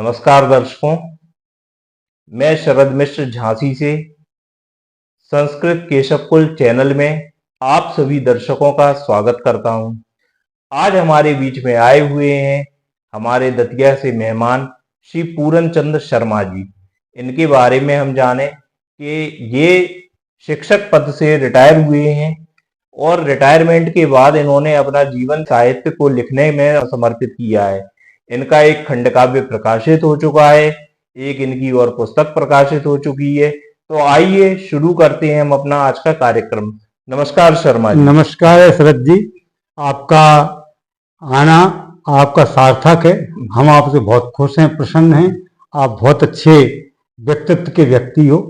नमस्कार दर्शकों, मैं शरद मिश्र झांसी से संस्कृत केशवकुल चैनल में आप सभी दर्शकों का स्वागत करता हूं। आज हमारे बीच में आए हुए हैं हमारे दतिया से मेहमान श्री पूरन चंद शर्मा जी। इनके बारे में हम जाने कि ये शिक्षक पद से रिटायर हुए हैं और रिटायरमेंट के बाद इन्होंने अपना जीवन साहित्य को लिखने में समर्पित किया है। इनका एक खंडकाव्य प्रकाशित हो चुका है, एक इनकी और पुस्तक प्रकाशित हो चुकी है। तो आइए शुरू करते हैं हम अपना आज का कार्यक्रम। नमस्कार शर्मा जी। नमस्कार शरद जी, आपका आना आपका सार्थक है। हम आपसे बहुत खुश हैं, प्रसन्न हैं। आप बहुत अच्छे व्यक्तित्व के व्यक्ति हो।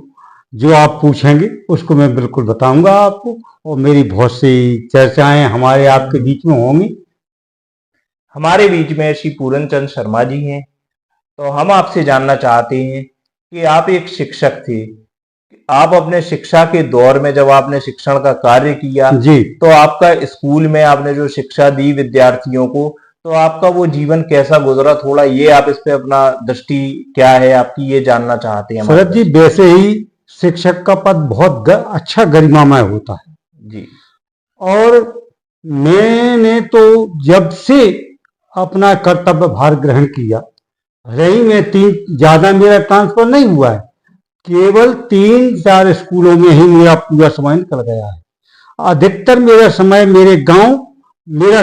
जो आप पूछेंगे उसको मैं बिल्कुल बताऊंगा आपको, और मेरी बहुत सी चर्चाएं हमारे आपके बीच में होंगी। हमारे बीच में श्री पूरन चंद शर्मा जी हैं। तो हम आपसे जानना चाहते हैं कि आप एक शिक्षक थे। आप अपने शिक्षा के दौर में जब आपने शिक्षण का कार्य किया जी, तो आपका स्कूल में आपने जो शिक्षा दी विद्यार्थियों को, तो आपका वो जीवन कैसा गुजरा, थोड़ा ये आप इस पे अपना दृष्टि क्या है आपकी, ये जानना चाहते हैं। शरद जी, वैसे ही शिक्षक का पद बहुत अच्छा गरिमामय होता है जी। और मैंने तो जब से अपना कर्तव्य भार ग्रहण किया, रही मैं ज्यादा मेरा ट्रांसफर नहीं हुआ है, केवल 3-4 स्कूलों में ही मेरा पूरा समय निकल गया है। अधिकतर मेरा समय मेरा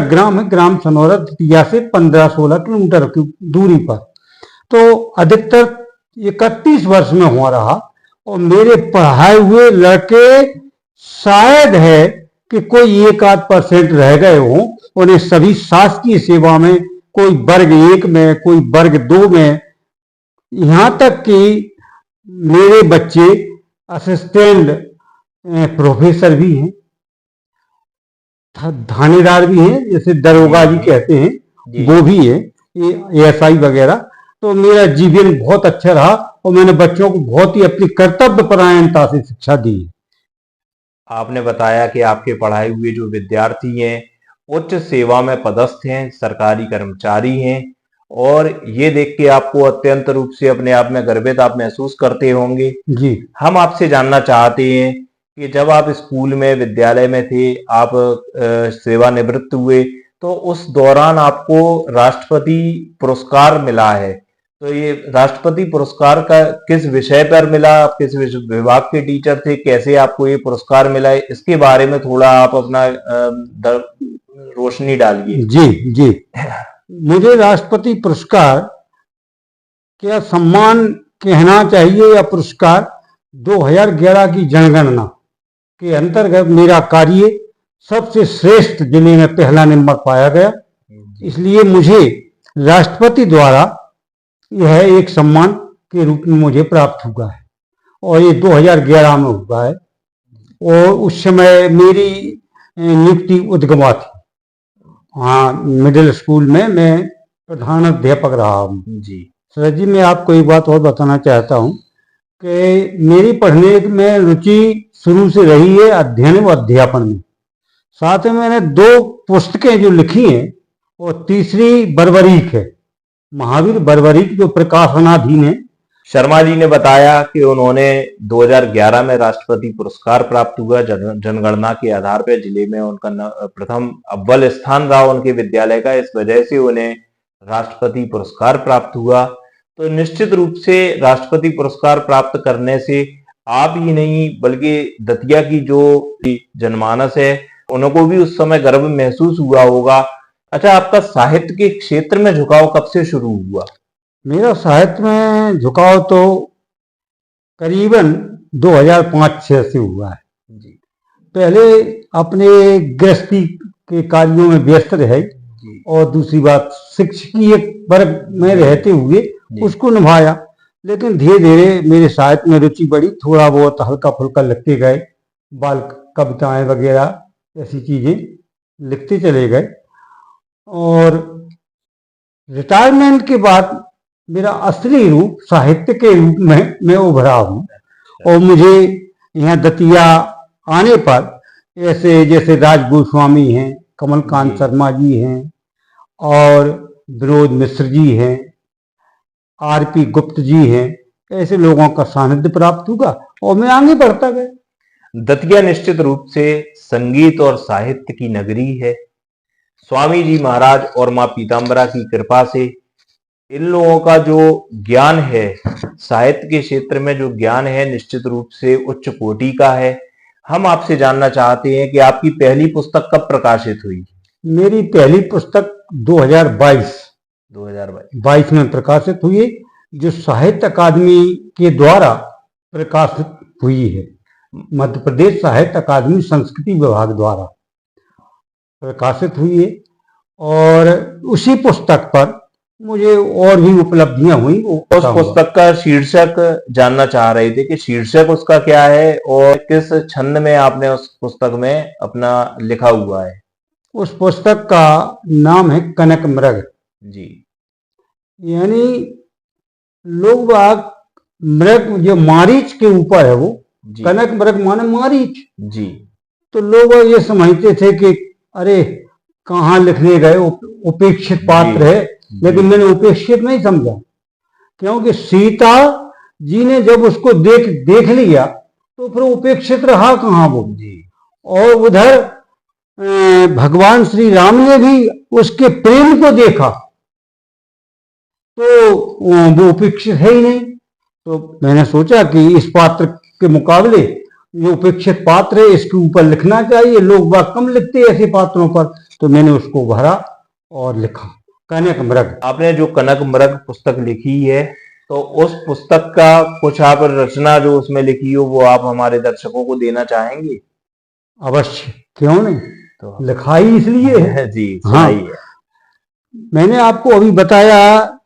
ग्राम है, ग्राम सनौरा दतिया से 15-16 किलोमीटर की दूरी पर। तो अधिकतर 31 वर्ष में हुआ रहा और मेरे पढ़ाए हुए लड़के शायद है कि कोई 1-8% रह गए हों। उन्हें सभी शासकीय सेवा में, कोई वर्ग 1 में, कोई वर्ग 2 में, यहाँ तक कि मेरे बच्चे असिस्टेंट प्रोफेसर भी हैं, थानेदार भी हैं, जैसे दरोगा जी कहते हैं, वो भी है, ASI वगैरह। तो मेरा जीवन बहुत अच्छा रहा और मैंने बच्चों को बहुत ही अपनी कर्तव्य परायणता से शिक्षा दी। आपने बताया कि आपके पढ़ाए हुए जो विद्यार्थी हैं उच्च सेवा में पदस्थ हैं, सरकारी कर्मचारी हैं, और ये देख के आपको अत्यंत रूप से अपने आप में गर्वित आप महसूस करते होंगे। जी, हम आपसे जानना चाहते हैं कि जब आप स्कूल में, विद्यालय में थे, आप सेवानिवृत्त हुए, तो उस दौरान आपको राष्ट्रपति पुरस्कार मिला है। तो ये राष्ट्रपति पुरस्कार का किस विषय पर मिला, आप किस विभाग के टीचर थे, कैसे आपको ये पुरस्कार मिला है, इसके बारे में थोड़ा आप अपना रोशनी डालिए। जी जी, मुझे राष्ट्रपति पुरस्कार, क्या सम्मान कहना चाहिए या पुरस्कार, 2011 की जनगणना के अंतर्गत मेरा कार्य सबसे श्रेष्ठ जिले में पहला नंबर पाया गया। इसलिए मुझे राष्ट्रपति द्वारा यह एक सम्मान के रूप में मुझे प्राप्त हुआ है और ये 2011 में हुआ है। और उस समय मेरी नियुक्ति उद्गमा थी। हाँ, मिडिल स्कूल में मैं प्रधान अध्यापक रहा हूँ। जी सर जी, मैं आपको एक बात और बताना चाहता हूँ कि मेरी पढ़ने में रुचि शुरू से रही है अध्ययन व अध्यापन में। साथ में मैंने 2 पुस्तकें जो लिखी हैं, और तीसरी बर्बरीक है, महावीर बर्बरीक, जो प्रकाशनाधीन है। शर्मा जी ने बताया कि उन्होंने 2011 में राष्ट्रपति पुरस्कार प्राप्त हुआ जनगणना के आधार पर। जिले में उनका प्रथम अव्वल स्थान रहा उनके विद्यालय का, इस वजह से उन्हें राष्ट्रपति पुरस्कार प्राप्त हुआ। तो निश्चित रूप से राष्ट्रपति पुरस्कार प्राप्त करने से आप ही नहीं बल्कि दतिया की जो जनमानस है उनको भी उस समय गर्व महसूस हुआ होगा। अच्छा, आपका साहित्य के क्षेत्र में झुकाव कब से शुरू हुआ? मेरा साहित्य में झुकाव तो करीबन 2005-06 से हुआ है। जी। पहले अपने गृहस्थी के कार्यों में व्यस्त रहे और दूसरी बात शिक्षकीय वर्ग में रहते हुए उसको निभाया। लेकिन धीरे धीरे मेरे साहित्य में रुचि बढ़ी, थोड़ा बहुत हल्का फुल्का लिखते गए, बाल कविताएं वगैरह ऐसी चीजें लिखते चले गए। और रिटायरमेंट के बाद मेरा असली रूप साहित्य के रूप में मैं उभरा हूँ। और मुझे यहाँ दतिया आने पर ऐसे जैसे राज गोस्वामी हैं, कमलकांत शर्मा जी हैं और विनोद मिश्र जी हैं, आरपी गुप्त जी हैं, ऐसे लोगों का सानिध्य प्राप्त होगा और मैं आगे बढ़ता गया। दतिया निश्चित रूप से संगीत और साहित्य की नगरी है। स्वामी जी महाराज और मां पीताम्बरा की कृपा से इन लोगों का जो ज्ञान है, साहित्य के क्षेत्र में जो ज्ञान है, निश्चित रूप से उच्च कोटि का है। हम आपसे जानना चाहते हैं कि आपकी पहली पुस्तक कब प्रकाशित हुई? मेरी पहली पुस्तक 2022 में प्रकाशित हुई, जो साहित्य अकादमी के द्वारा प्रकाशित हुई है। मध्य प्रदेश साहित्य अकादमी संस्कृति विभाग द्वारा प्रकाशित हुई है। और उसी पुस्तक पर मुझे और भी उपलब्धियां हुई। उस पुस्तक का शीर्षक जानना चाह रहे थे कि शीर्षक उसका क्या है और किस छंद में आपने उस पुस्तक में अपना लिखा हुआ है? उस पुस्तक का नाम है कनक मृग जी। यानी लोग बाग मृग जो मारीच के ऊपर है वो जी। कनक मृग माने मारीच जी। तो लोग ये समझते थे कि अरे कहाँ लिखने गए, उपेक्षित पात्र है, लेकिन मैंने उपेक्षित नहीं समझा, क्योंकि सीता जी ने जब उसको देख लिया तो फिर उपेक्षित रहा कहाँ वो जी। और उधर भगवान श्री राम ने भी उसके प्रेम को देखा तो वो उपेक्षित है ही नहीं। तो मैंने सोचा कि इस पात्र के मुकाबले जो उपेक्षित पात्र है इसके ऊपर लिखना चाहिए, लोग बात कम लिखते हैं ऐसे पात्रों पर, तो मैंने उसको भरा और लिखा कनक मृग। आपने जो कनक मृग पुस्तक लिखी है, तो उस पुस्तक का कुछ आप रचना जो उसमें लिखी हो वो आप हमारे दर्शकों को देना चाहेंगे? अवश्य, क्यों नहीं। तो लिखाई इसलिए है जी। हाँ, मैंने आपको अभी बताया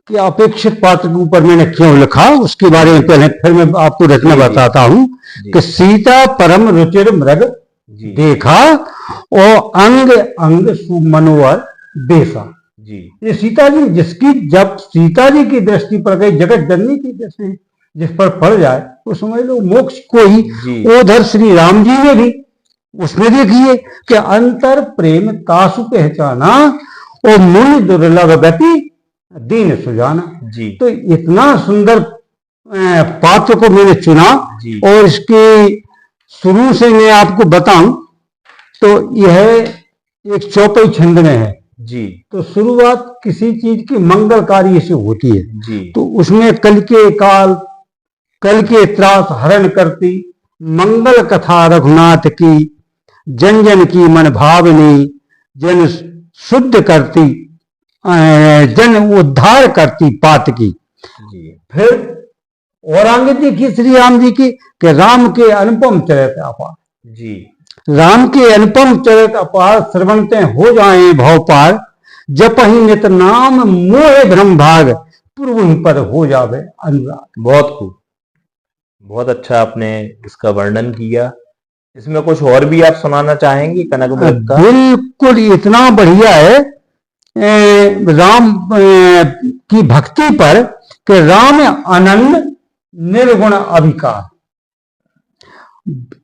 कि अपेक्षित पात्र के ऊपर मैंने क्यों लिखा, उसके बारे में पहले फिर मैं आपको रचना बताता हूं कि सीता परम रुचिर मृग देखा और अंग अंग सुमनोवर बेसा। जी। ये सीता जी, जिसकी जब सीता जी की दृष्टि पर गई, जगत जननी की दृष्टि जिस पर पड़ जाए तो समझ लो मोक्ष को ही। उधर श्री राम जी ने भी उसमें देखिए कि अंतर प्रेम तासु पहचाना और मुनि दुर्लभ गति दीन सुजाना। जी। तो इतना सुंदर पात्र को मैंने चुना और इसके शुरू से मैं आपको बताऊं तो यह एक चौपाई छंद में है। जी। तो शुरुआत किसी चीज की मंगल कार्य से होती है। जी। तो उसमें कल के त्रास हरण करती मंगल कथा रघुनाथ की, जन जन की मन भावनी, जन शुद्ध करती, जन उद्धार करती पात की। जी। फिर और आगे देखिए श्री राम जी की कि राम के अनुपम चरित अपार। जी। राम के अनुपम चरित अपार श्रवणते हो जाए भव पार, जपहि नित नाम मोह भ्रम भाग, पूर्व पर हो जावे अनुराग। बहुत खूब, बहुत अच्छा आपने इसका वर्णन किया। इसमें कुछ और भी आप सुनाना चाहेंगे कनक मृग का? बिल्कुल, इतना बढ़िया है राम की भक्ति पर कि राम अनन्य निर्गुण अभिकार,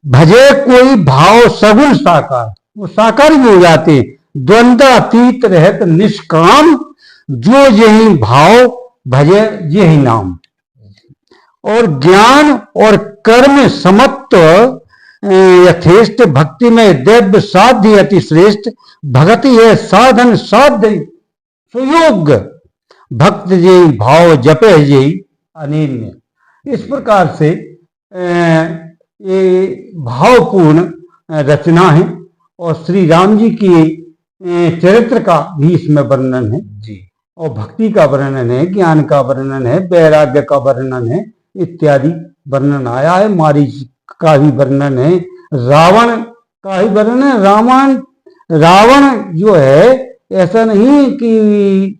भजे कोई भाव सगुण साकार, वो साकार भी हो जाते, द्वंद्वातीत रहत निष्काम, जो यही भाव भजे यही नाम। और ज्ञान और कर्म समत्व यथेष्ट, भक्ति में दिव्य साध्य अति श्रेष्ठ, भक्ति है साधन साध्य सुयोग, भक्त जी भाव जपे जी अनिन्य। इस प्रकार से ये भावपूर्ण रचना है और श्री राम जी की चरित्र का भी इसमें वर्णन है। जी। और भक्ति का वर्णन है, ज्ञान का वर्णन है, वैराग्य का वर्णन है, इत्यादि वर्णन आया है। मारीच का भी वर्णन है, रावण का ही वर्णन है। रावण जो है ऐसा नहीं कि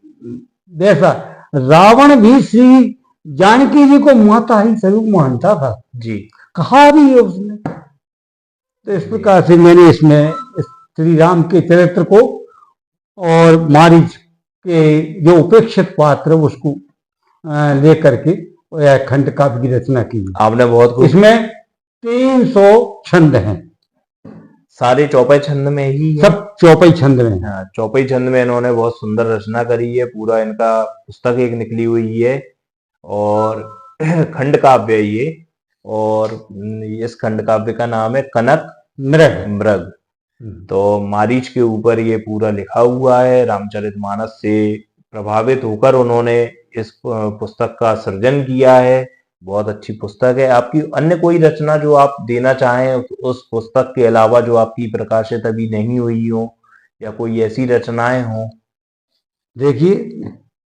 वैसा, रावण भी श्री जानकी जी को माता ही स्वरूप मानता था। जी। कहा भी है उसने। तो इस प्रकार से मैंने इसमें श्री राम के चरित्र को और मारीच के जो उपेक्षित पात्र उसको लेकर के खंड काव्य की रचना की। आपने बहुत, इसमें 300 छंद हैं। सारे चौपाई छंद में ही है? सब चौपाई छंद में। हाँ, चौपाई छंद में इन्होंने बहुत सुंदर रचना करी है। पूरा इनका पुस्तक एक निकली हुई है और खंड काव्य है ये। और इस खंड काव्य का नाम है कनक मृग। मृग। तो मारीच के ऊपर ये पूरा लिखा हुआ है। रामचरितमानस से प्रभावित होकर उन्होंने इस पुस्तक का सृजन किया है। बहुत अच्छी पुस्तक है। आपकी अन्य कोई रचना जो आप देना चाहें उस पुस्तक के अलावा, जो आपकी प्रकाशित अभी नहीं हुई हो, या कोई ऐसी रचनाएं हो? देखिए,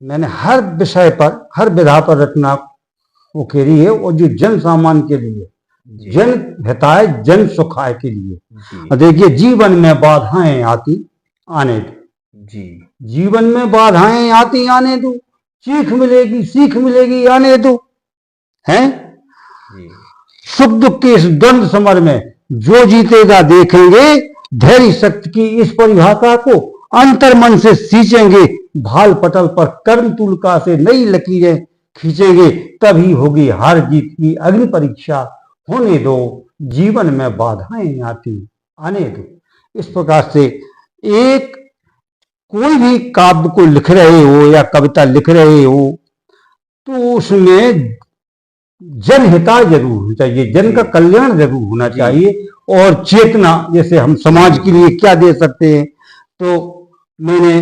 मैंने हर विषय पर, हर विधा पर रचना उकेरी है, और जो जन सामान्य के लिए, जी जन हिताय जन सुखाय के लिए। जी और देखिए, जीवन में बाधाएं आती आने दो, जी जीवन में बाधाएं आती आने दो, सीख मिलेगी सीख मिलेगी आने दो, हैं? जी सुख दुख के इस द्वंद्व समर में जो जीतेगा देखेंगे, धैर्य शक्ति की इस परिभाषा को अंतर मन से सींचेंगे, भाल पटल पर कर्म तुलका से नई लकीरें खींचेंगे, तभी होगी हार जीत की अग्नि परीक्षा, होने दो जीवन में बाधाएं आती आने दो। इस प्रकार से एक कोई भी काव्य को लिख रहे हो या कविता लिख रहे हो, तो उसमें जनहिताय जरूर होना चाहिए, जन का कल्याण जरूर होना चाहिए, और चेतना, जैसे हम समाज के लिए क्या दे सकते हैं। तो मैंने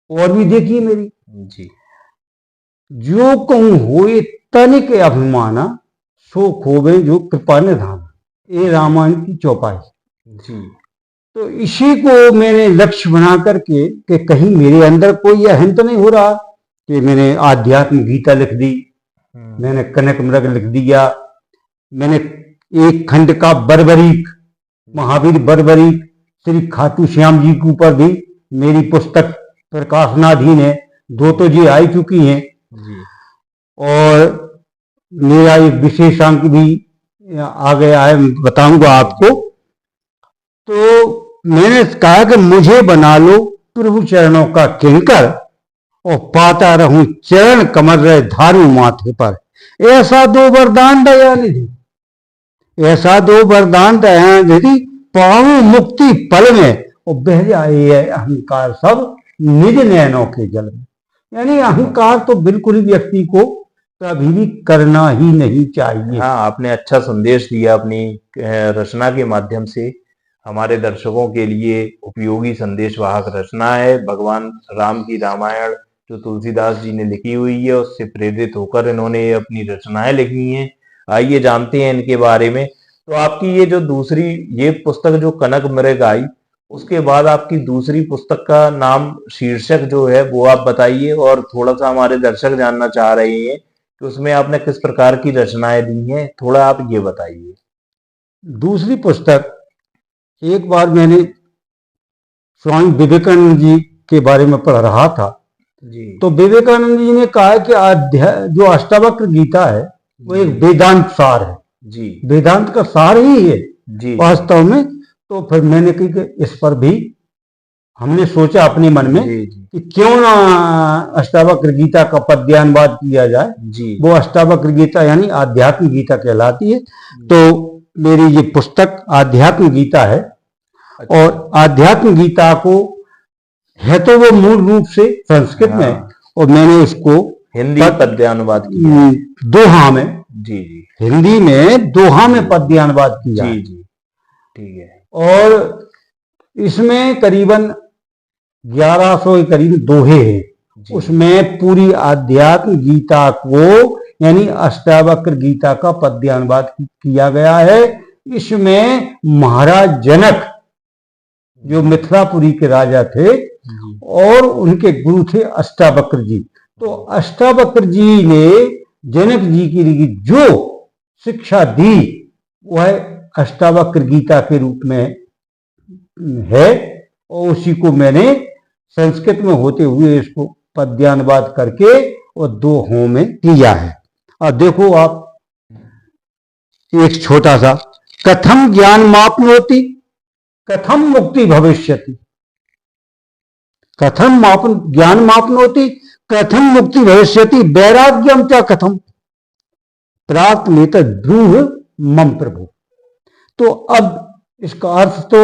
और भी देखी है मेरी, जी जो कहूं होए तनिक अभिमाना, सो खोवे जो कृपा निधान, ये रामायण की चौपाई। जी तो इसी को मैंने लक्ष्य बना करके कि कहीं मेरे अंदर कोई अहम तो नहीं हो रहा कि मैंने आध्यात्म गीता लिख दी, मैंने कनक मृग लिख दिया, मैंने एक खंड का बर्बरीक, महावीर बर्बरीक, श्री खाटू श्याम जी के ऊपर भी मेरी पुस्तक प्रकाशनाधीन है, 2 तो जी आई चुकी हैं। जी और मेरा एक विशेषांक भी आ गया है, बताऊंगा आपको। तो मैंने कहा कि मुझे बना लो प्रभु चरणों का किंकर, और पाता रहूं चरण कमर रहे धारू माथे पर, ऐसा दो वरदान दयानिधि, ऐसा दो वरदान दयानिधि, पाऊं मुक्ति पल में, और बह जाए अहंकार सब निज नैनों के जल में। यानी अहंकार तो बिल्कुल ही व्यक्ति को कभी भी करना ही नहीं चाहिए। हाँ, आपने अच्छा संदेश दिया अपनी रचना के माध्यम से। हमारे दर्शकों के लिए उपयोगी संदेशवाहक रचना है। भगवान राम की रामायण जो तुलसीदास जी ने लिखी हुई है, उससे प्रेरित होकर इन्होंने अपनी रचनाएं लिखी हैं। आइए जानते हैं इनके बारे में। तो आपकी ये जो दूसरी ये पुस्तक जो कनक मृग आई, उसके बाद आपकी दूसरी पुस्तक का नाम, शीर्षक जो है वो आप बताइए, और थोड़ा सा हमारे दर्शक जानना चाह रहे हैं कि उसमें आपने किस प्रकार की रचनाएं दी हैं, थोड़ा आप ये बताइए। दूसरी पुस्तक, एक बार मैंने स्वामी विवेकानंद जी के बारे में पढ़ रहा था, जी तो विवेकानंद जी ने कहा कि जो अष्टावक्र गीता है वो एक वेदांत सार है, जी वेदांत का सार ही है जी वास्तव में। तो फिर मैंने कही कि इस पर भी हमने सोचा अपने मन में जी कि क्यों ना अष्टावक्र गीता का पद्यानुवाद किया जाए। जी वो अष्टावक्र गीता यानी आध्यात्म गीता कहलाती है। तो मेरी ये पुस्तक आध्यात्म गीता है, और आध्यात्म गीता को है तो वो मूल रूप से संस्कृत में, और मैंने इसको हिंदी पद्यानुवाद किया। दोहा में, जी जी हिंदी में दोहा में पद्यानुवाद किया जी है। जी ठीक है। और इसमें करीबन 1100 के करीब दोहे हैं। जी उसमें पूरी आध्यात्म गीता को यानी अष्टावक्र गीता का पद्यानुवाद किया गया है। इसमें महाराज जनक जो मिथिलापुरी के राजा थे, और उनके गुरु थे अष्टावक्र जी। तो अष्टावक्र जी ने जनक जी के लिए जो शिक्षा दी वह अष्टावक्र गीता के रूप में है, और उसी को मैंने संस्कृत में होते हुए इसको पद्यानुवाद करके और दोहों में किया है। और देखो आप, एक छोटा सा, कथम ज्ञान मापनोति कथम मुक्ति भविष्यति, कथम ज्ञान मापनोति कथम मुक्ति भविष्यति, वैराग्यम क्या कथम प्राप्त में ब्रूह मम प्रभु। तो अब इसका अर्थ तो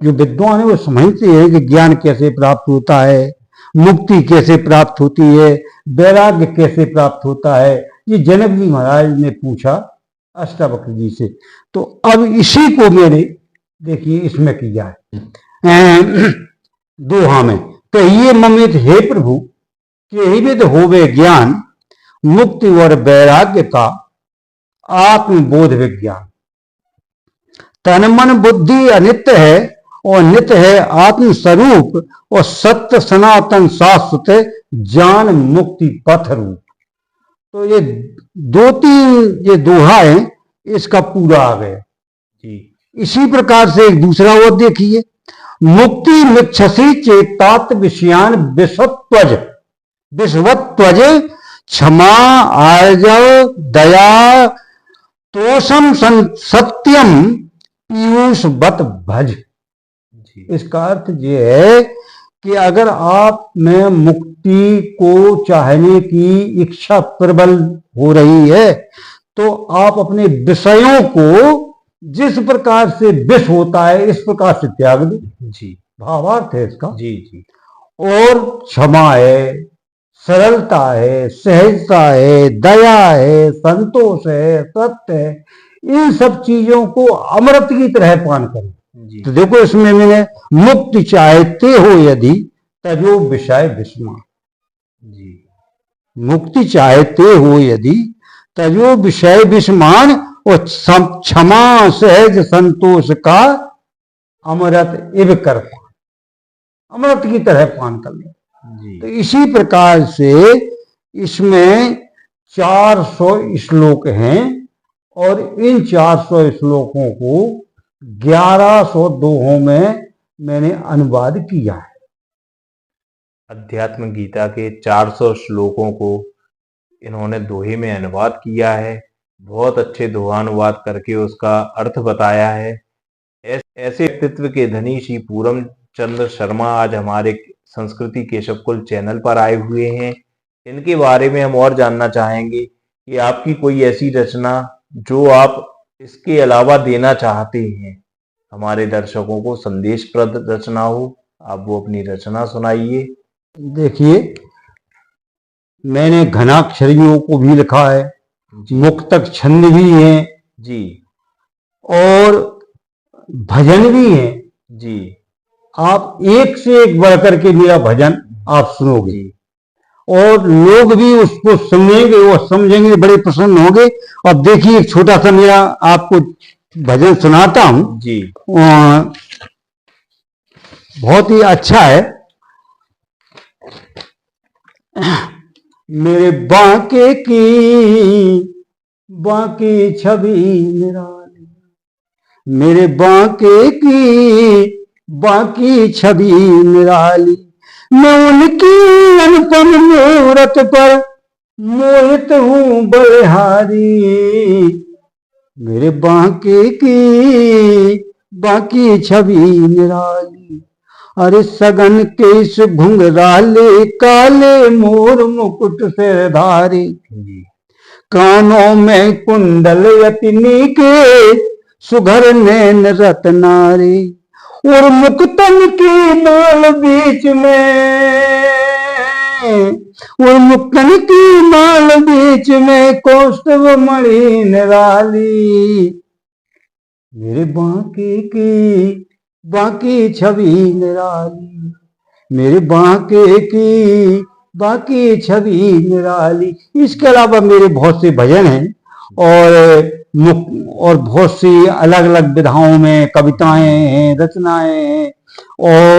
जो विद्वान है वो समझते हैं कि ज्ञान कैसे प्राप्त होता है, मुक्ति कैसे प्राप्त होती है, वैराग्य कैसे प्राप्त होता है, ये जनक जी महाराज ने पूछा अष्टावक्र जी से। तो अब इसी को मैंने देखिए इसमें किया है दोहा में, कहिए ममित हे प्रभु केहिविद होवे ज्ञान, मुक्ति और वैराग्य का आत्मबोध विज्ञान। तन मन बुद्धि अनित्य है और नित्य है आत्मस्वरूप, और सत्य सनातन शाश्वत ज्ञान मुक्ति पथ रूप। तो ये दो तीन ये दोहा है, इसका पूरा आ गया जी। इसी प्रकार से एक दूसरा और देखिए, मुक्ति मिच्छसी चेतात विषयान विश्वत्वज, विश्वत्वज क्षमा आर्जव दया तोषम सत्यम पीयूष बत भज। जी। इसका अर्थ ये है कि अगर आप में मुक्ति को चाहने की इच्छा प्रबल हो रही है, तो आप अपने विषयों को जिस प्रकार से विष होता है इस प्रकार से त्याग दो। जी। भावार्थ है इसका। जी। जी। और क्षमा है, सरलता है, सहजता है, दया है, संतोष है, सत्य है, इन सब चीजों को अमृत की तरह पान करो। जी। तो देखो इसमें मैंने मुक्ति चाहते हो यदि तजो विषय विस्मा। जी। मुक्ति चाहते हो यदि तजो विषय विस्मान, और क्षमा सहज संतोष का अमृत इव कर पान, अमृत की तरह पान कर लो। तो इसी प्रकार से इसमें 400 श्लोक हैं, और इन 400 श्लोकों को 1100 दोहों में मैंने अनुवाद किया है। अध्यात्म गीता के 400 श्लोकों को इन्होंने दोहे में अनुवाद किया है। बहुत अच्छे दोहानुवाद करके उसका अर्थ बताया है। ऐसे व्यक्तित्व के धनी श्री पूरम चंद्र शर्मा आज हमारे संस्कृति केशवकुल चैनल पर आए हुए हैं। इनके बारे में हम और जानना चाहेंगे कि आपकी कोई ऐसी रचना जो आप इसके अलावा देना चाहते हैं, हमारे दर्शकों को संदेशप्रद रचना हो, आप वो अपनी रचना सुनाइए। देखिए मैंने घनाक्षरियों को भी लिखा है, मुक्तक छंद भी हैं जी, और भजन भी हैं जी। आप एक से एक बढ़ करके मेरा भजन आप सुनोगे जी। और लोग भी उसको सुनेंगे और समझेंगे, बड़े प्रसन्न होंगे। अब देखिए एक छोटा सा मेरा आपको भजन सुनाता हूं जी। बहुत ही अच्छा है। मेरे बांके छवि निराली, मेरे बांकी छवि निराली, मैं उनकी अनुपम मूरत पर मोहित हूँ बलिहारी। मेरे बांकी छवि निराली, अरे सगन केश घुंघराले, काले मोर मुकुट से धारे, कानों में कुंडल यतिनी के, सुघर नैन रत्नारे, और मुक्तन की माल बीच में, और मुक्तन की माल बीच में, कौस्तुभ मणि निराली। मेरे बांकी छवि निराली, मेरे बांकी छवि निराली। इसके अलावा मेरे बहुत से भजन हैं और बहुत सी अलग अलग विधाओं में कविताएं हैं, रचनाएं हैं। और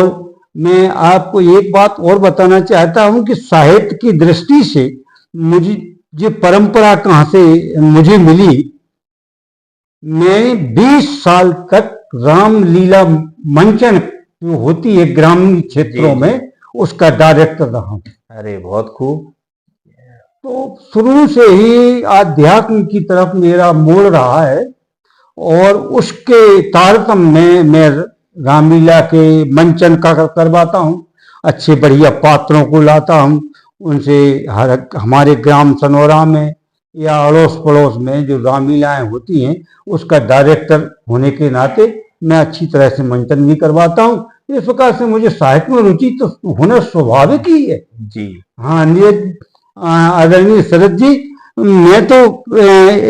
मैं आपको एक बात और बताना चाहता हूं कि साहित्य की दृष्टि से मुझे ये परंपरा कहां से मुझे मिली। मैं 20 साल तक रामलीला मंचन जो होती है ग्रामीण क्षेत्रों में, उसका डायरेक्टर रहा हूं। अरे बहुत खूब। तो शुरू से ही आध्यात्म की तरफ मेरा मोड़ रहा है, और उसके तारतम्य में मैं रामलीला के मंचन का करवाता हूँ। अच्छे बढ़िया पात्रों को लाता हूँ, उनसे हमारे ग्राम सनौरा में या अड़ोस पड़ोस में जो रामलीलाएं होती हैं उसका डायरेक्टर होने के नाते मैं अच्छी तरह से मंचन भी करवाता हूँ। इस प्रकार से मुझे साहित्य में रुचि तो होना स्वाभाविक ही है। जी। हाँ ये आदरणीय शरद जी, मैं तो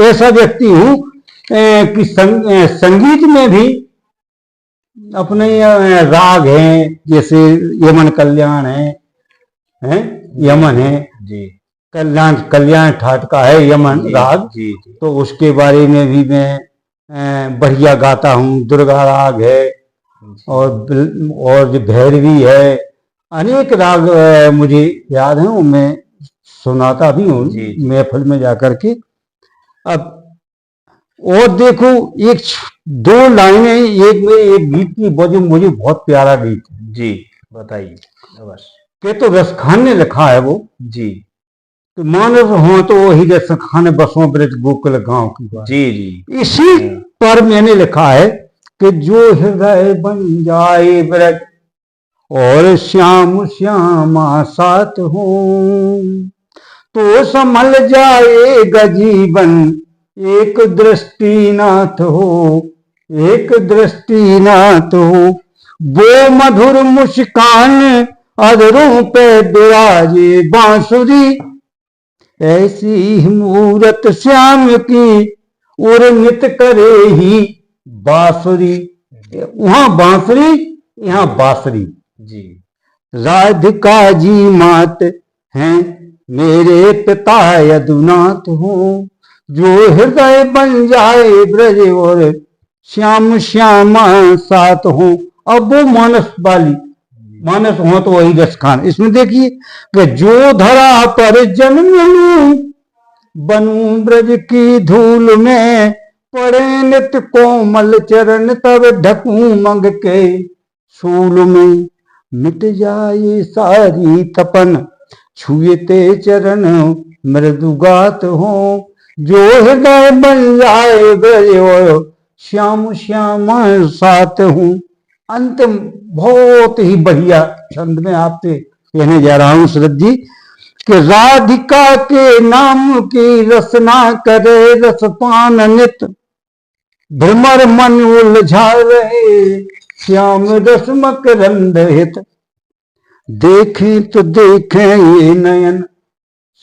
ऐसा व्यक्ति हूँ कि संगीत में भी अपने राग हैं, जैसे यमन कल्याण है यमन है जी। कल्याण ठाट का है यमन जी, राग। जी, जी। तो उसके बारे में भी मैं बढ़िया गाता हूँ। दुर्गा राग है और जो भैरवी है, अनेक राग मुझे याद है, वो मैं सुनाता भी हूँ महफिल में जाकर के। अब और देखो, एक दो लाइनें एक गीत की, मुझे बहुत प्यारा गीत है। जी बताइए अवश्य। के तो रसखान ने लिखा है वो। जी। तो मानस हो तो वही रसखान बसों ब्रज गोकुल गांव की बात। जी जी। इसी पर मैंने लिखा है कि जो हृदय बन जाए ब्रज और श्याम श्यामा साथ हो, तो संभल जाएगा जीवन एक दृष्टिनाथ हो, एक दृष्टिनाथ हो। वो मधुर मुस्कान अधरों पे विराजे बांसुरी, ऐसी ही मूरत श्याम की उर्मित करे ही बांसुरी। वहां बांसुरी, यहाँ बांसुरी। जी। राधिका जी मात हैं मेरे पिता यदुनाथ हो, जो हृदय बन जाए ब्रज और श्याम श्यामा साथ हो। अब वो मानस वाली, मानस हो तो वही रसखान। इसमें देखिए कि जो धरा पर जन्म लूं बनूं ब्रज की धूल में, पड़े नित कोमल चरण तब ढकूं मंग के सूल में। मिट जाए सारी तपन छुएते चरण मृदुगात हो, जो हृदय बन जाए ब्रज और श्याम श्यामा साथ हूँ। अंतिम बहुत ही बढ़िया छंद में आपसे कहने जा रहा हूं शरद जी कि राधिका के नाम की रसना करे रसपान नित, भ्रमर मन उलझा रहे श्याम रस मकरंद हित। देखें तो देखें ये नयन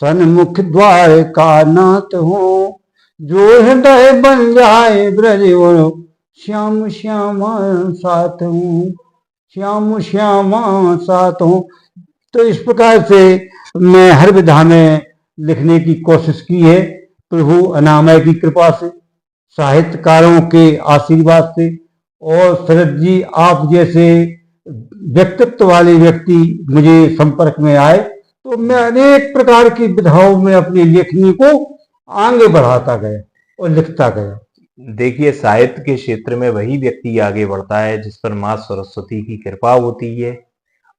सन्मुख द्वार का नाथ हो, जो हृदय बन जाए ब्रज और श्याम श्यामा साथ हूँ, श्याम श्यामा साथ हूँ। तो इस प्रकार से मैं हर विधा में लिखने की कोशिश की है, प्रभु अनामय की कृपा से, साहित्यकारों के आशीर्वाद से, और शरद जी आप जैसे व्यक्तित्व वाले व्यक्ति मुझे संपर्क में आए तो मैं अनेक प्रकार की विधाओं में अपनी लेखनी को आगे बढ़ाता गया और लिखता गया। देखिए, साहित्य के क्षेत्र में वही व्यक्ति आगे बढ़ता है जिस पर माँ सरस्वती की कृपा होती है।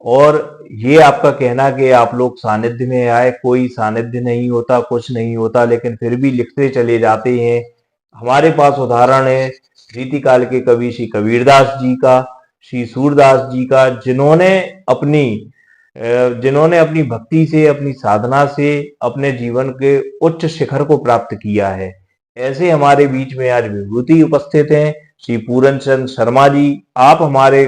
और ये आपका कहना कि आप लोग सानिध्य में आए, कोई सानिध्य नहीं होता, कुछ नहीं होता, लेकिन फिर भी लिखते चले जाते हैं। हमारे पास उदाहरण है रीतिकाल के कवि श्री कबीरदास जी का, श्री सूरदास जी का, जिन्होंने अपनी भक्ति से, अपनी साधना से अपने जीवन के उच्च शिखर को प्राप्त किया है। ऐसे हमारे बीच में आज विभूति उपस्थित हैं श्री पूरन चंद शर्मा जी। आप हमारे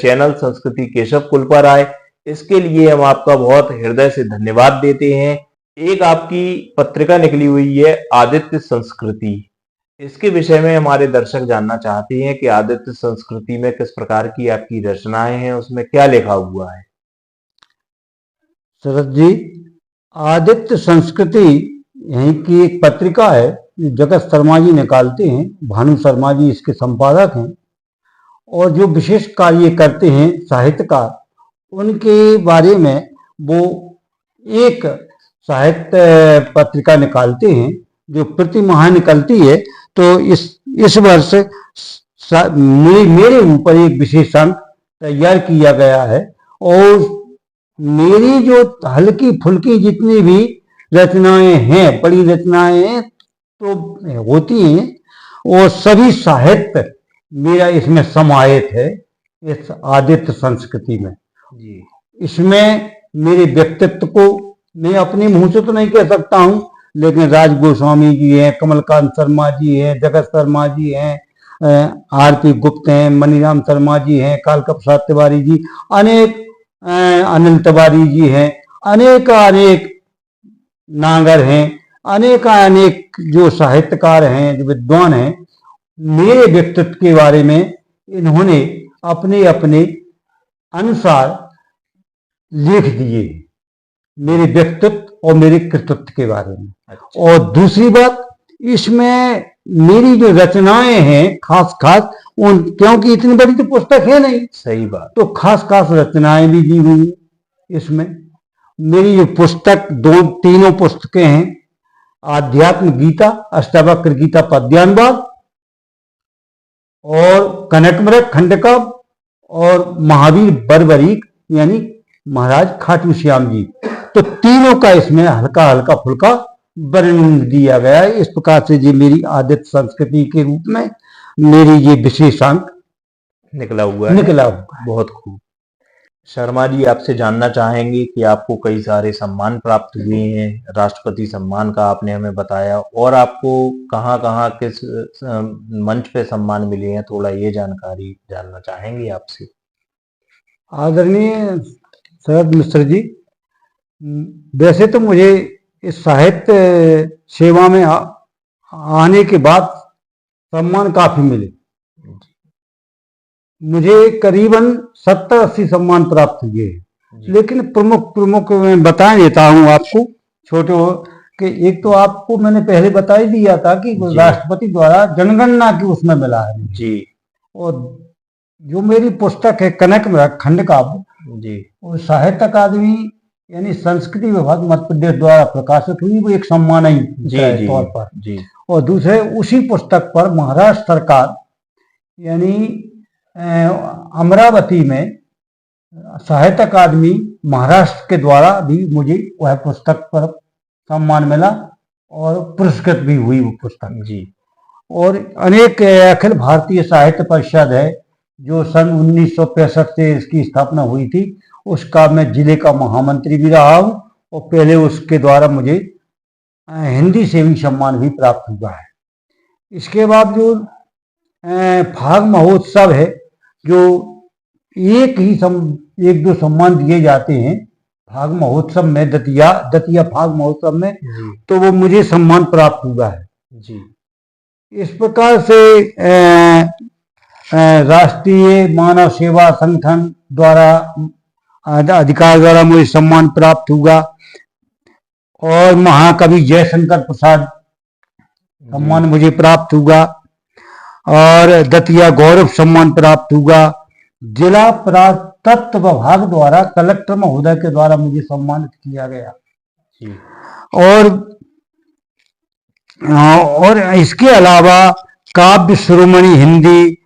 चैनल संस्कृति केशव कुल पर आए, इसके लिए हम आपका बहुत हृदय से धन्यवाद देते हैं। एक आपकी पत्रिका निकली हुई है आदित्य संस्कृति, इसके विषय में हमारे दर्शक जानना चाहते हैं कि आदित्य संस्कृति में किस प्रकार की आपकी रचनाएं हैं, उसमें क्या लिखा हुआ है। शरद जी, आदित्य संस्कृति यहीं की एक पत्रिका है, जगत शर्मा जी निकालते हैं, भानु शर्मा जी इसके संपादक हैं, और जो विशेष कार्य करते हैं साहित्यकार, उनके बारे में वो एक साहित्य पत्रिका निकालते हैं जो प्रति माह निकलती है। तो इस वर्ष मेरे ऊपर एक विशेषण तैयार किया गया है, और मेरी जो हल्की फुल्की जितनी भी रचनाएं हैं, बड़ी रचनाएं तो होती हैं, वो सभी साहित्य मेरा इसमें समाहित है इस आदित्य संस्कृति में। इसमें मेरे व्यक्तित्व को मैं अपने मुंह से तो नहीं कह सकता हूं, लेकिन राज गोस्वामी जी हैं, कमलकांत शर्मा जी हैं, जगत शर्मा जी हैं, आरपी गुप्त हैं, मनीराम शर्मा जी हैं, कालका प्रसाद तिवारी जी, अनेक अनिल तिवारी जी हैं, अनेक अनेक नागर हैं, अनेक अनेक जो साहित्यकार हैं, जो विद्वान हैं, मेरे व्यक्तित्व के बारे में इन्होंने अपने अपने अनुसार लिख दिए, मेरे व्यक्तित्व और मेरे कृतित्व के बारे में। अच्छा। और दूसरी बात, इसमें मेरी जो रचनाएं हैं खास खास उन, क्योंकि इतनी बड़ी तो पुस्तक है नहीं, सही बात। तो खास खास रचनाएं भी दी हुई इसमें। मेरी जो पुस्तक तीनों पुस्तकें हैं, आध्यात्म गीता, अष्टावक्र गीता पद्यानुवाद, और कनकमृग खंडकाव्य, और महावीर बर्बरीक यानी महाराज खाटू श्याम जी, तो तीनों का इसमें हल्का हल्का फुल्का वर्णन दिया गया है। इस प्रकार से ये मेरी आदित्य संस्कृति के रूप में मेरी ये विशेषांक निकला हुआ है। बहुत खूब। शर्मा जी, आपसे जानना चाहेंगे कि आपको कई सारे सम्मान प्राप्त हुए हैं, राष्ट्रपति सम्मान का आपने हमें बताया, और आपको कहाँ कहाँ किस मंच पे सम्मान मिले हैं, थोड़ा ये जानकारी जानना चाहेंगे आपसे। आदरणीय शरद मिश्र जी, वैसे तो मुझे इस साहित्य सेवा में आने के बाद सम्मान काफी मिले। मुझे करीबन 70-80 सम्मान प्राप्त हुए, लेकिन प्रमुख प्रमुख मैं बता देता हूँ आपको छोटे कि एक तो आपको मैंने पहले बता ही दिया था कि राष्ट्रपति द्वारा जनगणना की उसमें मिला है जी। और जो मेरी पुस्तक है कनकमृग खंडकाव्य जी, वो साहित्य अकादमी यानी संस्कृति विभाग मध्य प्रदेश द्वारा प्रकाशित हुई, वो एक सम्मान ही तौर पर जी। और दूसरे उसी पुस्तक पर महाराष्ट्र सरकार यानी अमरावती में साहित्य अकादमी महाराष्ट्र के द्वारा भी मुझे वह पुस्तक पर सम्मान मिला और पुरस्कृत भी हुई वो पुस्तक जी। और अनेक अखिल भारतीय साहित्य परिषद है जो सन 1965 से इसकी स्थापना हुई थी, उसका मैं जिले का महामंत्री भी रहा हूँ, और पहले उसके द्वारा मुझे हिंदी से भी सम्मान भी प्राप्त हुआ है। इसके बाद जो फाग महोत्सव है, जो एक दो सम्मान दिए जाते हैं फाग महोत्सव में, दतिया फाग महोत्सव में, तो वो मुझे सम्मान प्राप्त हुआ है जी। इस प्रकार से राष्ट्रीय मानव सेवा संगठन द्वारा अधिकार द्वारा मुझे सम्मान प्राप्त हुआ, और महाकवि जयशंकर प्रसाद सम्मान मुझे प्राप्त हुआ, और दतिया गौरव सम्मान प्राप्त हुआ। जिला पुरातत्व विभाग द्वारा कलेक्टर महोदय के द्वारा मुझे सम्मानित किया गया जी। और इसके अलावा काव्य शिरोमणि हिंदी,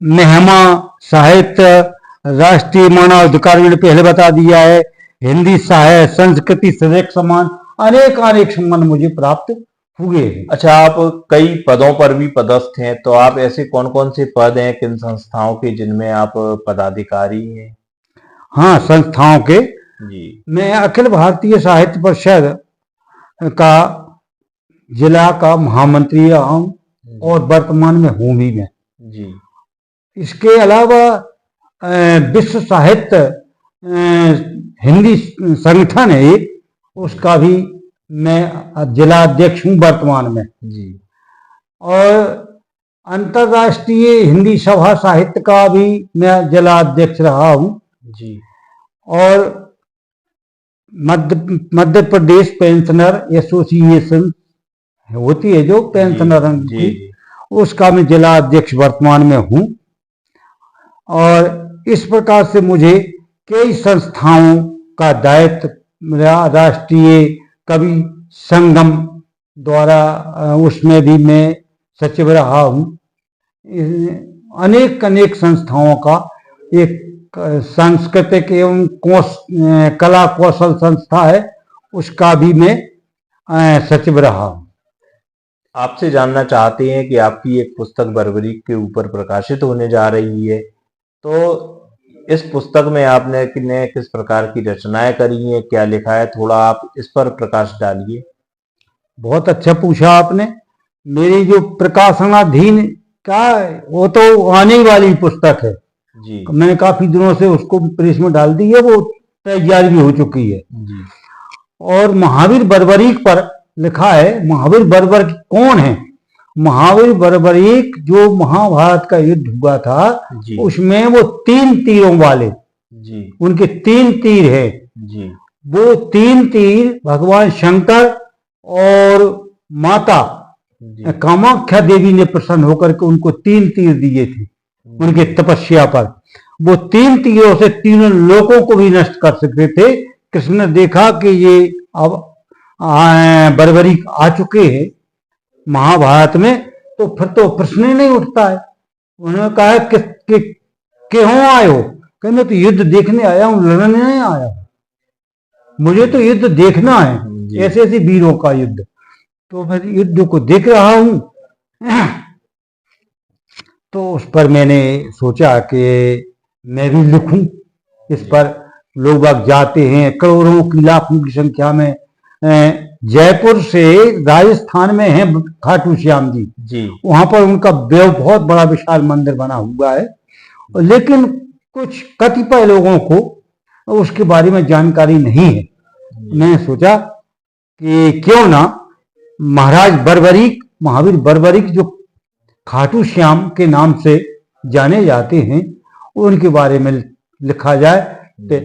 मेहमा साहित्य, राष्ट्रीय मानव अधिकार मैंने पहले बता दिया है, हिंदी साहित्य संस्कृति सदैक सम्मान, अनेक अनेक सम्मान मुझे प्राप्त हुए। अच्छा, आप कई पदों पर भी पदस्थ हैं, तो आप ऐसे कौन कौन से पद हैं किन संस्थाओं के जिनमें आप पदाधिकारी हैं? हाँ, संस्थाओं के जी, मैं अखिल भारतीय साहित्य परिषद का जिला का महामंत्री रहा हूँ और वर्तमान में हूँ भी मैं जी। इसके अलावा विश्व साहित्य हिंदी संगठन है एक, उसका भी मैं जिला अध्यक्ष हूँ वर्तमान में जी। और अंतरराष्ट्रीय हिंदी सभा साहित्य का भी मैं जिला अध्यक्ष रहा हूँ जी। और मध्य प्रदेश पेंशनर एसोसिएशन होती है जो पेंशनर की, उसका मैं जिला अध्यक्ष वर्तमान में हूँ। और इस प्रकार से मुझे कई संस्थाओं का दायित्व राष्ट्रीय कवि संगम द्वारा उसमें भी मैं सचिव रहा हूँ। अनेक अनेक संस्थाओं का एक सांस्कृतिक एवं कला कौशल संस्था है, उसका भी मैं सचिव रहा हूँ। आपसे जानना चाहते हैं कि आपकी एक पुस्तक बर्बरीक के ऊपर प्रकाशित होने जा रही है, तो इस पुस्तक में आपने किस प्रकार की रचनाएं करी हैं, क्या लिखा है, थोड़ा आप इस पर प्रकाश डालिए। बहुत अच्छा पूछा आपने। मेरी जो प्रकाशनाधीन क्या है, वो तो आने वाली पुस्तक है। जी मैंने काफी दिनों से उसको प्रेस में डाल दी है, वो तैयार भी हो चुकी है। जी और महावीर बर्बरीक पर लिखा है। महावीर बर्बरीक कौन है? महावीर बर्बरीक जो महाभारत का युद्ध हुआ था, जी उसमें वो 3 तीरों वाले, जी उनके 3 तीर है। जी वो 3 तीर भगवान शंकर और माता जी कामाख्या देवी ने प्रसन्न होकर के उनको 3 तीर दिए थे उनके तपस्या पर। वो 3 तीरों से तीनों लोकों को भी नष्ट कर सकते थे। कृष्ण ने देखा कि ये अब बर्बरीक आ चुके हैं महाभारत में, तो फिर तो प्रश्न ही नहीं उठता है। उन्होंने कहा क्यों आए हो? कहने तो युद्ध देखने आया हूं, लड़ने नहीं आया हूं, मुझे तो युद्ध देखना है, ऐसे ऐसे वीरों का युद्ध। तो फिर युद्ध को देख रहा हूं। तो उस पर मैंने सोचा कि मैं भी लिखूं इस पर। लोग बाग जाते हैं करोड़ों की लाखों की संख्या में। जयपुर से राजस्थान में है खाटू श्याम जी, जी वहां पर उनका बहुत बड़ा विशाल मंदिर बना हुआ है। लेकिन कुछ कतिपय लोगों को उसके बारे में जानकारी नहीं है। मैंने सोचा कि क्यों ना महाराज बर्बरीक, महावीर बर्बरीक जो खाटू श्याम के नाम से जाने जाते हैं, उनके बारे में लिखा जाए। तो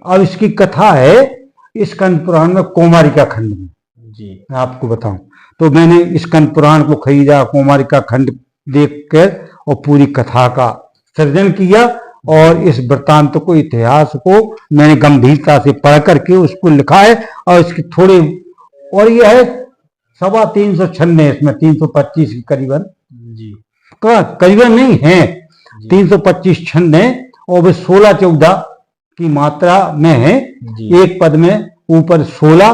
अब इसकी कथा है स्कंद पुराण में, कोमारिका खंड में। जी मैं आपको बताऊं तो मैंने स्कंद पुराण को खरीदा, कोमारिका खंड देखकर और पूरी कथा का सृजन किया। और इस वृत्तांत को, इतिहास को मैंने गंभीरता से पढ़ करके उसको लिखा है। और इसके थोड़े, और यह है 350 छंदे, इसमें 325 के करीबन, जी करीबन नहीं है, 325 छंद हैं। और वे 16-14 की मात्रा में है। एक पद में ऊपर 16,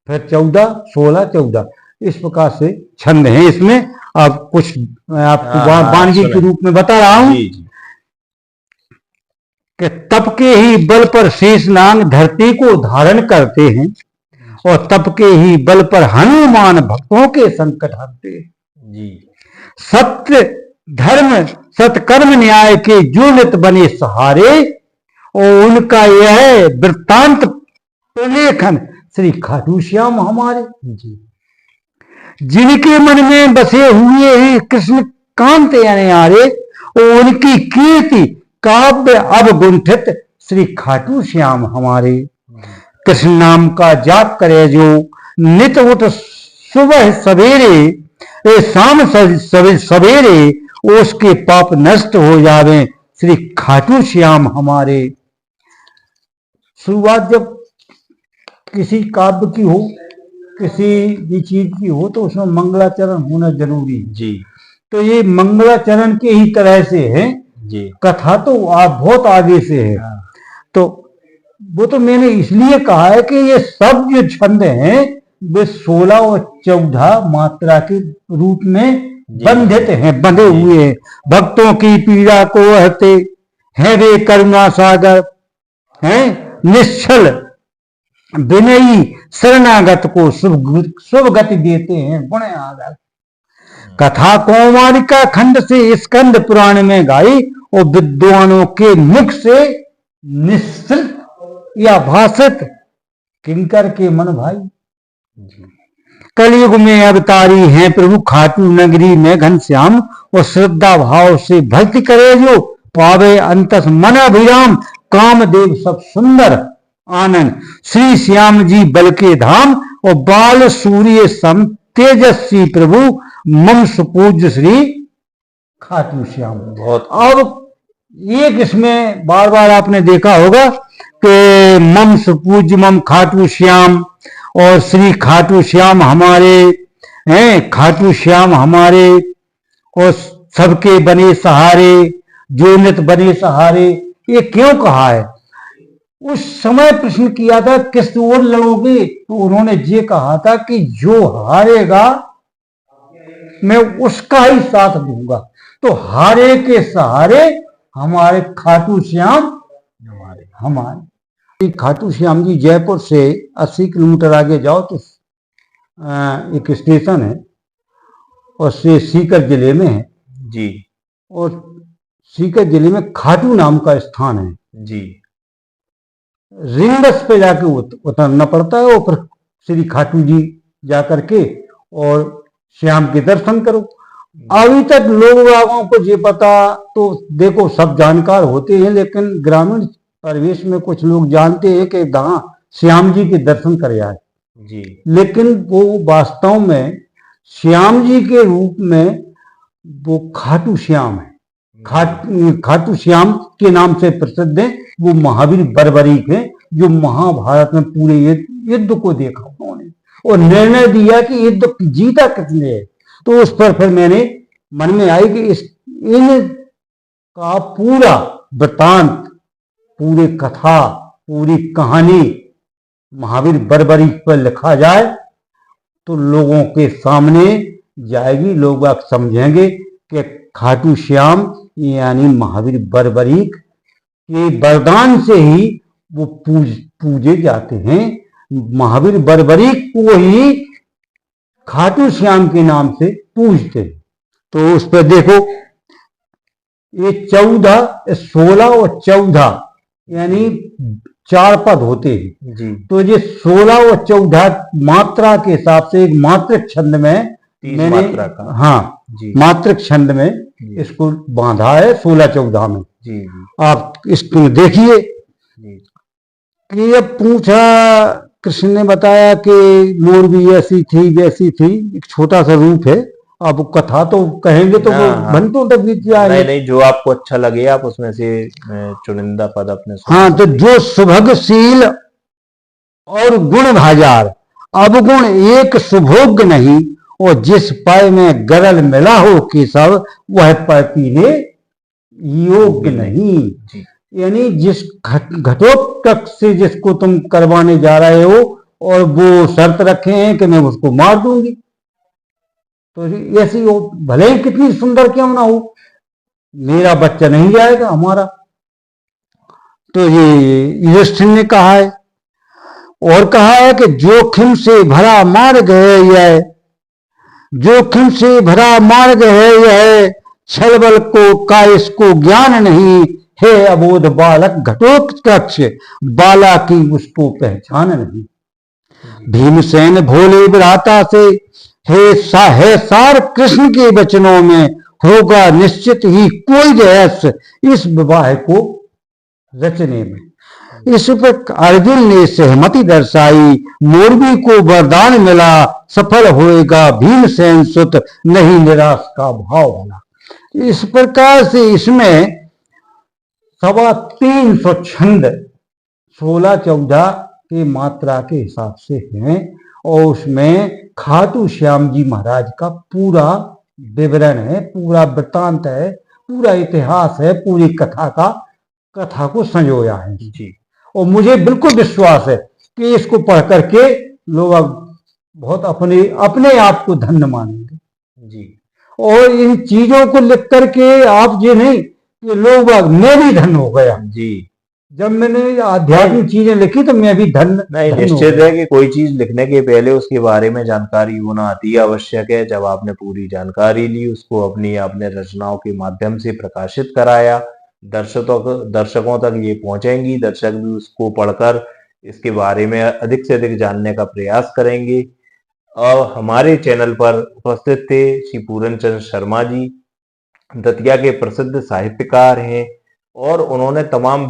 फिर 14, 16, 14, इस प्रकार से छंद हैं इसमें। अब कुछ मैं आपको वानगी के रूप में बता रहा हूं कि तप के ही बल पर शेषनाग धरती को धारण करते हैं, और तप के ही बल पर हनुमान भक्तों के संकट हरते हैं। जी सत्य धर्म सत्कर्म न्याय के जो नित बने सहारे, और उनका यह वृत्तांत प्रलेखन श्री खाटू श्याम हमारे। जी जिनके मन में बसे हुए हैं कृष्ण कांत अनयारे, और उनकी कीर्ति काव्य अवगुंठित श्री खाटू श्याम हमारे। कृष्ण नाम का जाप करे जो नित उठ सुबह सवेरे, शाम सवेरे, उसके पाप नष्ट हो जावे श्री खाटू श्याम हमारे। शुरुआत जब किसी काव्य की हो, किसी भी चीज की हो, तो उसमें मंगलाचरण होना जरूरी है। जी तो ये मंगलाचरण के ही तरह से है। जी कथा तो बहुत आगे से है। तो वो तो मैंने इसलिए कहा है कि ये सब जो छंद हैं वे 16 और 14 मात्रा के रूप में बंधित हैं, बंधे हुए हैं। भक्तों की पीड़ा को हरते हैं वे करुणा सागर, हैं निश्चल विनयी शरणागत को शुभ गति देते हैं गुण आगर। कथा कोमारिका खंड से स्कंद पुराण में गाई, और विद्वानों के मुख से निश्चित या भाषित किंकर के मन भाई। कलयुग में अवतारी हैं प्रभु खाटू नगरी में घनश्याम, और श्रद्धा भाव से भक्ति करे जो पावे अंतस मन अभिराम। कामदेव सब सुंदर आनंद श्री श्याम जी बल के धाम, और बाल सूर्य सम तेजस्वी प्रभु मम सुपूज्य श्री खाटू श्याम। बहुत अब एक इसमें बार बार आपने देखा होगा कि मम सुपूज्य मम खाटू श्याम, और श्री खाटू श्याम हमारे हैं, खाटू श्याम हमारे, और सबके बने सहारे, जो नित बने सहारे। ये क्यों कहा है? उस समय प्रश्न किया था किस ओर लड़ोगे, तो उन्होंने ये कहा था कि जो हारेगा मैं उसका ही साथ दूंगा। तो हारे के सहारे हमारे खाटू श्याम हमारे। खाटू श्याम जी जयपुर से 80 किलोमीटर आगे जाओ तो एक स्टेशन है, और से सीकर जिले में है। जी और सीकर जिले में खाटू नाम का स्थान है। जी रिंग बस पे जाके उतरना पड़ता है और फिर श्री खाटू जी जा करके और श्याम के दर्शन करो। अभी तक लोग बागों को ये पता, तो देखो सब जानकार होते हैं, लेकिन ग्रामीण परिवेश में कुछ लोग जानते हैं कि जहाँ श्याम जी के दर्शन कर आए, जी लेकिन वो वास्तव में श्याम जी के रूप में वो खाटू श्याम है। खाटू श्याम के नाम से प्रसिद्ध है। वो महावीर बर्बरीक है, जो महाभारत में पूरे युद्ध को देखा उन्होंने और निर्णय दिया कि युद्ध जीता किसने है। तो उस पर फिर मैंने मन में आई कि इन का पूरा वृतांत, पूरी कथा, पूरी कहानी महावीर बर्बरीक पर लिखा जाए तो लोगों के सामने जाएगी, लोग आप समझेंगे कि खाटू श्याम यानी महावीर बर्बरीक के वरदान से ही वो पूजे जाते हैं। महावीर बर्बरीक को ही खाटू श्याम के नाम से पूजते हैं। तो उस पर देखो, ये 14, 16 और 14 यानी 4 पद होते हैं जी। तो ये 16 और 14 मात्रा के हिसाब से एक मात्रक छंद में मैंने मात्रा का, हाँ जी, मात्रक छंद में इसको बांधा है 16-14 में। जी आप इसको देखिए जी। कि अब पूछा, कृष्ण ने बताया कि मोर भी ऐसी थी वैसी थी, एक छोटा सा रूप है। अब कथा तो कहेंगे तो हाँ, घंटों तक बीत जाएंगे। नहीं, जो आपको अच्छा लगे आप उसमें से चुनिंदा पद अपने हाँ, तो जो सुभगशील और गुण भाजार, अवगुण एक सुभोग नहीं, और जिस पाय में गरल मिला हो केशव, वह पाय पीने योग्य नहीं। यानी जिस घटोत्कच से जिसको तुम करवाने जा रहे हो और वो शर्त रखे हैं कि मैं उसको मार दूंगी, तो ऐसी हो, भले ही कितनी सुंदर क्यों ना हो, मेरा बच्चा नहीं जाएगा हमारा। तो ये युधिष्ठिर ने कहा है, और कहा है कि जोखिम से भरा मार्ग है यह, जोखिम से भरा मार्ग है यह, छलबल को का इसको ज्ञान नहीं है, अबोध बालक घटोत्कच, बाला की उसको पहचान नहीं। भीमसेन भोले भ्राता से है सार कृष्ण के वचनों में, होगा निश्चित ही कोई रहस्य इस विवाह को रचने में। इस पर अर्जुन ने सहमति दर्शाई, मोरबी को वरदान मिला, सफल होएगा भीमसेन सुत, नहीं निराश का भाव बना। इस प्रकार से इसमें 350 छंद 16-14 के मात्रा के हिसाब से हैं और उसमें खाटू श्याम जी महाराज का पूरा विवरण है, पूरा वृत्तांत है, पूरा इतिहास है, पूरी कथा को संजोया है जी। और मुझे बिल्कुल विश्वास है कि इसको पढ़ करके लोग बहुत अपने आप को धन्य मानेंगे जी। और इन चीजों को लिख करके आप ये नहीं कि लोग मैं भी धन्य हो गया जी, जब मैंने आध्यात्मिक चीजें लिखी तो मैं भी धन्य नहीं। निश्चित है कि कोई चीज लिखने के पहले उसके बारे में जानकारी होना अति आवश्यक है। जब आपने पूरी जानकारी ली, उसको आपने रचनाओं के माध्यम से प्रकाशित कराया, दर्शकों तक ये पहुंचेंगी, दर्शक भी उसको पढ़कर इसके बारे में अधिक से अधिक जानने का प्रयास करेंगे। और हमारे चैनल पर उपस्थित थे श्री पूरन चंद्र शर्मा जी, दतिया के प्रसिद्ध साहित्यकार हैं और उन्होंने तमाम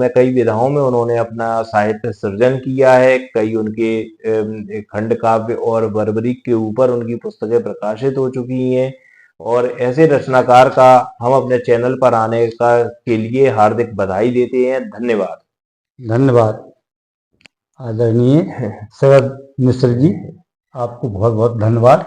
कई विधाओं में उन्होंने अपना साहित्य सृजन किया है। कई उनके खंड काव्य और बर्बरीक के ऊपर उनकी पुस्तकें प्रकाशित हो चुकी हैं और ऐसे रचनाकार का हम अपने चैनल पर आने के लिए हार्दिक बधाई देते हैं। धन्यवाद। धन्यवाद आदरणीय शरद मिश्र जी, आपको बहुत बहुत धन्यवाद।